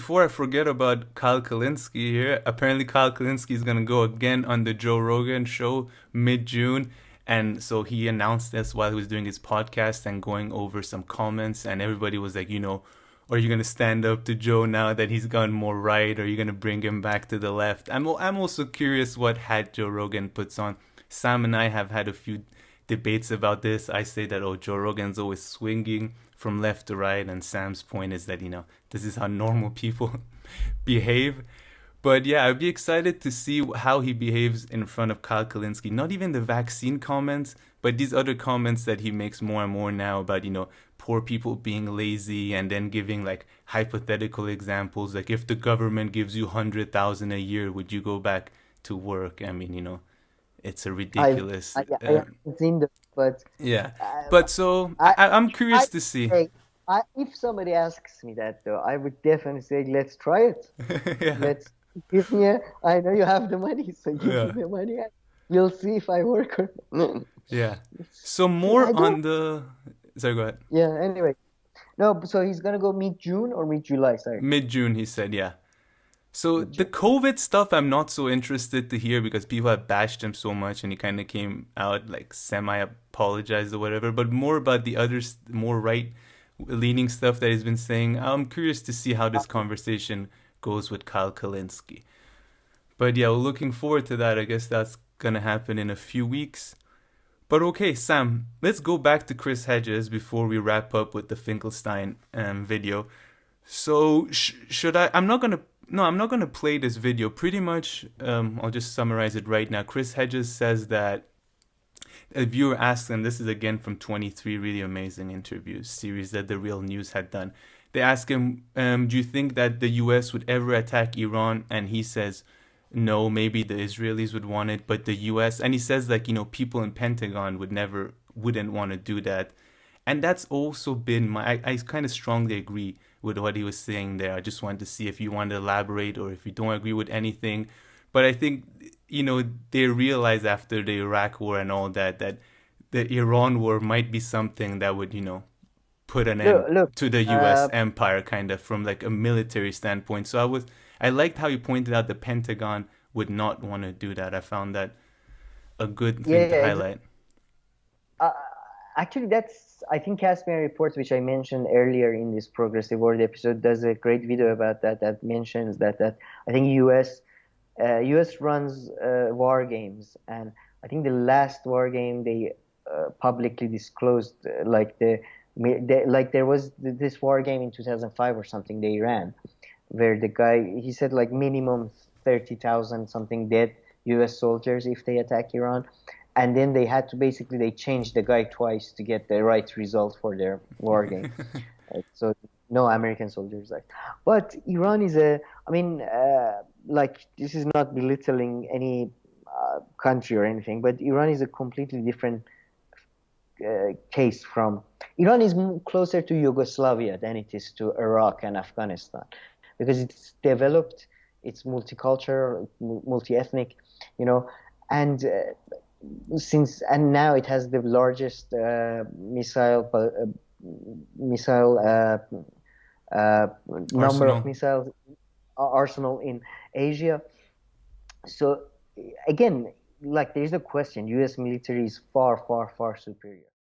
before I forget about Kyle Kulinski here, apparently Kyle Kulinski is gonna go again on the Joe Rogan show mid-June, and so he announced this while he was doing his podcast and going over some comments, and everybody was like, are you gonna stand up to Joe now that he's gone more right? Or are you gonna bring him back to the left? I'm also curious what hat Joe Rogan puts on. Sam and I have had a few debates about this. I say that, oh, Joe Rogan's always swinging from left to right, and Sam's point is that this is how normal people behave. But yeah, I'd be excited to see how he behaves in front of Kyle Kalinske. Not even the vaccine comments, but these other comments that he makes more and more now about, poor people being lazy, and then giving like hypothetical examples. Like, if the government gives you 100,000 a year, would you go back to work? I mean, it's a I've ridiculous. I haven't seen them, but Yeah. uh, But so I I'm I curious to see. say if somebody asks me that though, I would definitely say let's try it. Yeah. Let's give me a. I know you have the money, so give me Yeah. the money. And we'll see if I work or not. Yeah. So I more don't. on the. Sorry, go ahead. Yeah. Anyway, no. So he's gonna go mid June or mid July. Sorry, Mid June, he said, yeah. So mid the June. COVID stuff, I'm not so interested to hear because people have bashed him so much, and he kind of came out like semi apologized or whatever. But more about the other, more right leaning stuff that he's been saying. I'm curious to see how this conversation goes with Kyle Kalinske. But yeah, we're looking forward to that. I guess that's gonna happen in a few weeks. But okay, Sam, let's go back to Chris Hedges before we wrap up with the Finkelstein video. So should I? I'm not gonna. No, I'm not gonna play this video. Pretty much, I'll just summarize it right now. Chris Hedges says that a viewer asked him. This is again from 23 really amazing interviews series that the Real News had done. They ask him, "Do you think that the U.S. would ever attack Iran?" And he says, "No, maybe the Israelis would want it, but the U.S." And he says like people in Pentagon wouldn't want to do that, and that's also been I kind of strongly agree with what he was saying there. I just wanted to see if you want to elaborate or if you don't agree with anything. But I think they realize after the Iraq War and all that the Iran War might be something that would put an end Look. to the U.S. Uh, empire, kind of from like a military standpoint. So I liked how you pointed out the Pentagon would not want to do that. I found that a good thing to yeah. highlight. Uh, Actually, that's I think Caspian Reports, which I mentioned earlier in this Progressive World episode, does a great video about that. That mentions that I think US runs war games, and I think the last war game they publicly disclosed, like there was this war game in 2005 or something they ran, where the guy he said like minimum 30,000 something dead U.S. soldiers if they attack Iran, and then they had to basically they changed the guy twice to get the right result for their war game. So no American soldiers died. But Iran is I mean, like this is not belittling any country or anything, but Iran is a completely different case from. Iran is closer to Yugoslavia than it is to Iraq and Afghanistan because it's developed, it's multicultural, multi-ethnic, you know, and now it has the largest missile number of Arsenal. missiles arsenal in Asia. So again, like there's a question: U.S. military is far, far, far superior.